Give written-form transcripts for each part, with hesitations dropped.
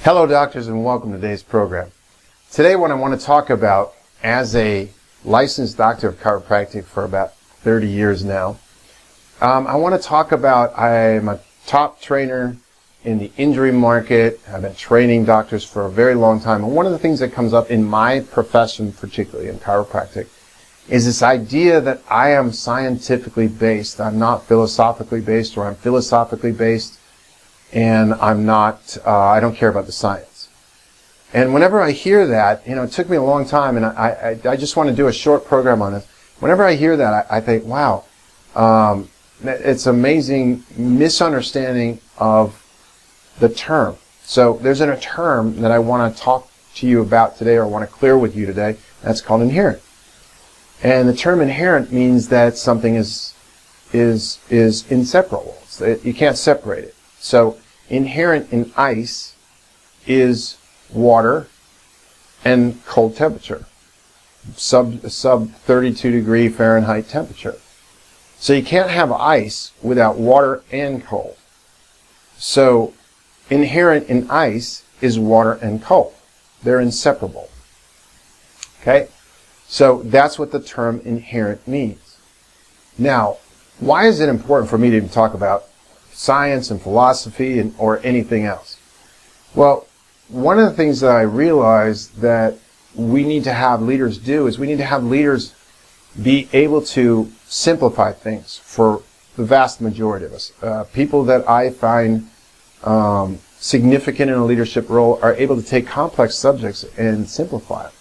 Hello doctors, and welcome to today's program. Today what I want to talk about, as a licensed doctor of chiropractic for about 30 years now, I want to talk about, I'm a top trainer in the injury market. I've been training doctors for a very long time, and one of the things that comes up in my profession, particularly in chiropractic, is this idea that I am scientifically based. I'm not philosophically based, or I'm philosophically based and I'm not, I don't care about the science. And whenever I hear that, it took me a long time, and I just want to do a short program on this. Whenever I hear that, I think, wow, it's amazing misunderstanding of the term. So there's a term that I want to talk to you about today, or want to clear with you today. That's called inherent. And the term inherent means that something is inseparable. You can't separate it. So inherent in ice is water and cold temperature, sub 32 degree Fahrenheit temperature. So you can't have ice without water and cold. So inherent in ice is water and cold. They're inseparable. Okay? So that's what the term inherent means. Now, why is it important for me to even talk about science and philosophy or anything else? Well, one of the things that I realized that we need to have leaders do is we need to have leaders be able to simplify things for the vast majority of us. People that I find significant in a leadership role are able to take complex subjects and simplify them.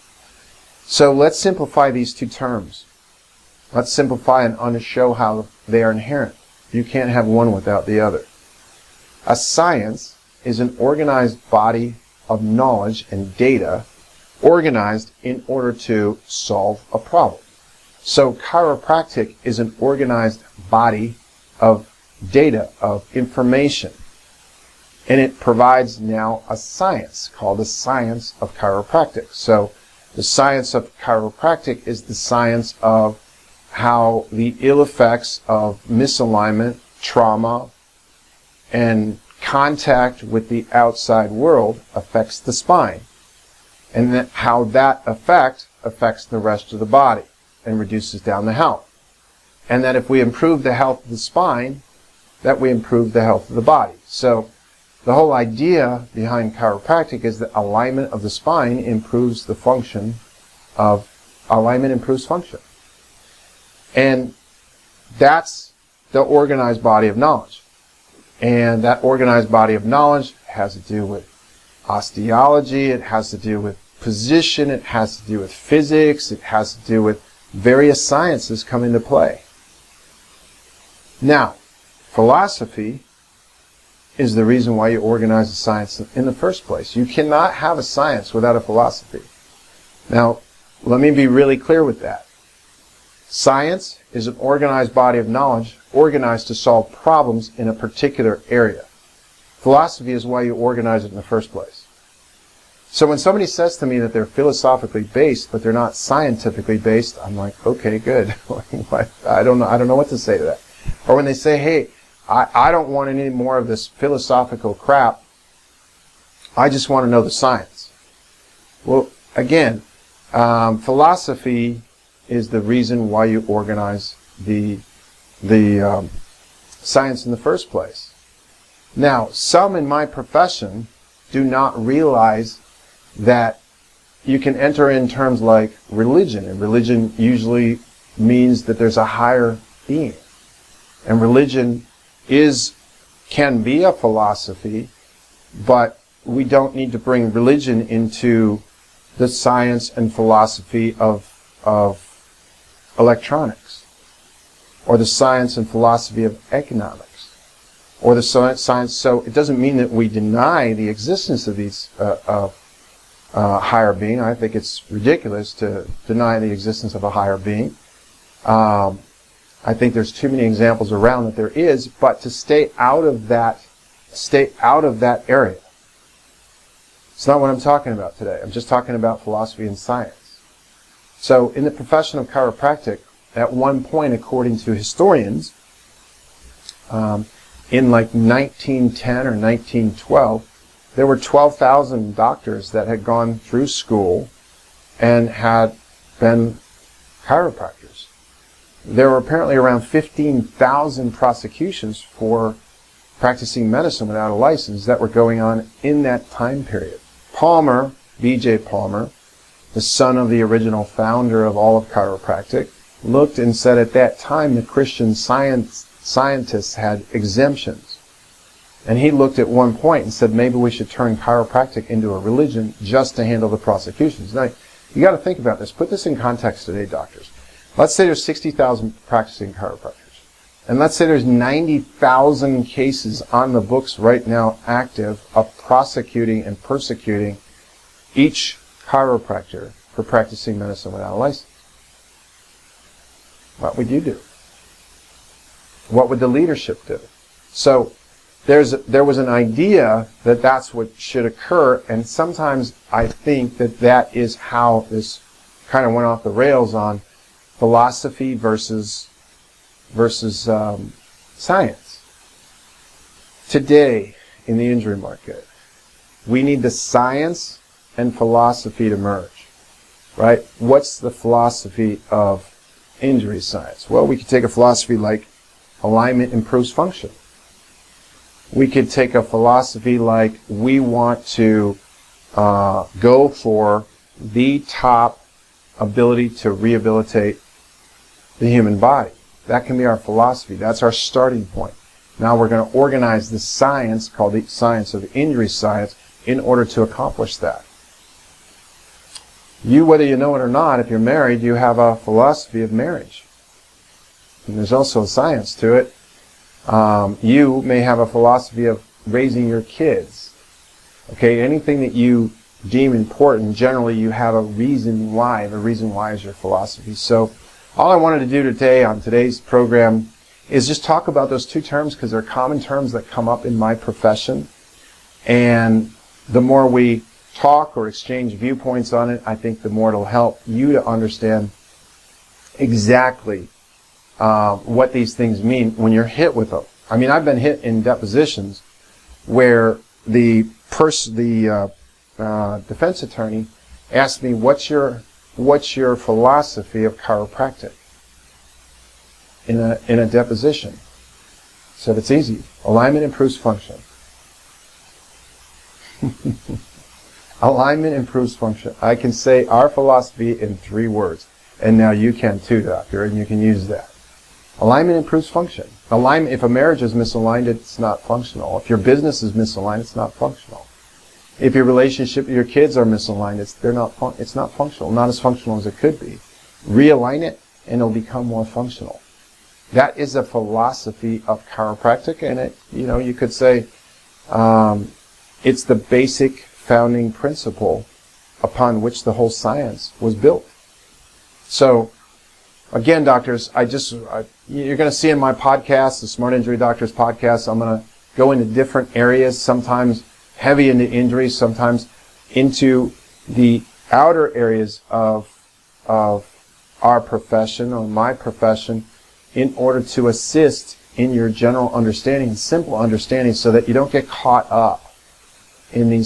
So let's simplify these two terms. Let's simplify and show how they are inherent. You can't have one without the other. A science is an organized body of knowledge and data organized in order to solve a problem. So chiropractic is an organized body of data, of information. And it provides now a science called the science of chiropractic. So the science of chiropractic is the science of how the ill effects of misalignment, trauma, and contact with the outside world affects the spine, and that how that effect affects the rest of the body and reduces down the health. And that if we improve the health of the spine, that we improve the health of the body. So the whole idea behind chiropractic is that alignment of the spine improves the function of alignment, improves function. And that's the organized body of knowledge. And that organized body of knowledge has to do with osteology, it has to do with position, it has to do with physics, it has to do with various sciences come into play. Now, philosophy is the reason why you organize a science in the first place. You cannot have a science without a philosophy. Now, let me be really clear with that. Science is an organized body of knowledge organized to solve problems in a particular area. Philosophy is why you organize it in the first place. So when somebody says to me that they're philosophically based but they're not scientifically based, I'm like, okay, good. I don't know what to say to that. Or when they say, hey, I don't want any more of this philosophical crap, I just want to know the science. Well, again, philosophy is the reason why you organize the science in the first place. Now, some in my profession do not realize that you can enter in terms like religion, and religion usually means that there's a higher being. And religion can be a philosophy, but we don't need to bring religion into the science and philosophy of electronics, or the science and philosophy of economics, or the science. So it doesn't mean that we deny the existence of these higher being. I think it's ridiculous to deny the existence of a higher being. I think there's too many examples around that there is, but to stay out of that area. It's not what I'm talking about today. I'm just talking about philosophy and science. So in the profession of chiropractic, at one point, according to historians, in like 1910 or 1912, there were 12,000 doctors that had gone through school and had been chiropractors. There were apparently around 15,000 prosecutions for practicing medicine without a license that were going on in that time period. Palmer, B.J. Palmer, the son of the original founder of all of chiropractic, looked and said at that time the Christian scientists had exemptions. And he looked at one point and said maybe we should turn chiropractic into a religion just to handle the prosecutions. Now, you got to think about this. Put this in context today, doctors. Let's say there's 60,000 practicing chiropractors. And let's say there's 90,000 cases on the books right now active of prosecuting and persecuting each chiropractor for practicing medicine without a license. What would you do? What would the leadership do? So there was an idea that that's what should occur, and sometimes I think that that is how this kind of went off the rails on philosophy versus science. Today, in the injury market, we need the science and philosophy to merge, right? What's the philosophy of injury science? Well, we could take a philosophy like alignment improves function. We could take a philosophy like we want to go for the top ability to rehabilitate the human body. That can be our philosophy. That's our starting point. Now we're going to organize the science, called the science of injury science, in order to accomplish that. You, whether you know it or not, if you're married, you have a philosophy of marriage. And there's also a science to it. You may have a philosophy of raising your kids. Okay, anything that you deem important, generally you have a reason why. The reason why is your philosophy. So all I wanted to do today on today's program is just talk about those two terms because they're common terms that come up in my profession. And the more we talk or exchange viewpoints on it, I think the more it'll help you to understand exactly what these things mean when you're hit with them. I mean, I've been hit in depositions where the defense attorney asked me, what's your philosophy of chiropractic in a deposition? Said it's easy. Alignment improves function. Alignment improves function. I can say our philosophy in 3 words. And now you can too, doctor, and you can use that. Alignment improves function. Alignment, if a marriage is misaligned, it's not functional. If your business is misaligned, it's not functional. If your relationship with your kids are misaligned, it's not functional. Not as functional as it could be. Realign it, and it'll become more functional. That is a philosophy of chiropractic, and you could say it's the basic founding principle upon which the whole science was built. So, again, doctors, you're going to see in my podcast, the Smart Injury Doctors podcast, I'm going to go into different areas, sometimes heavy into injuries, sometimes into the outer areas of our profession or my profession in order to assist in your general understanding and simple understanding so that you don't get caught up in the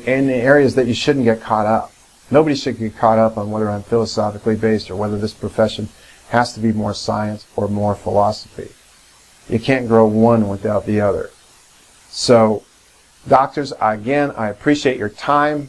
areas that you shouldn't get caught up. Nobody should get caught up on whether I'm philosophically based or whether this profession has to be more science or more philosophy. You can't grow one without the other. So, doctors, again, I appreciate your time.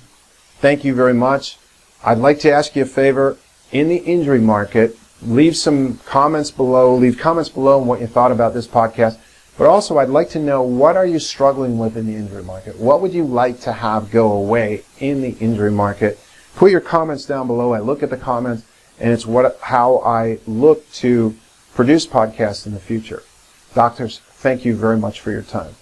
Thank you very much. I'd like to ask you a favor. In the injury market, leave some comments below. Leave comments below on what you thought about this podcast. But also, I'd like to know, what are you struggling with in the injury market? What would you like to have go away in the injury market? Put your comments down below. I look at the comments, and it's how I look to produce podcasts in the future. Doctors, thank you very much for your time.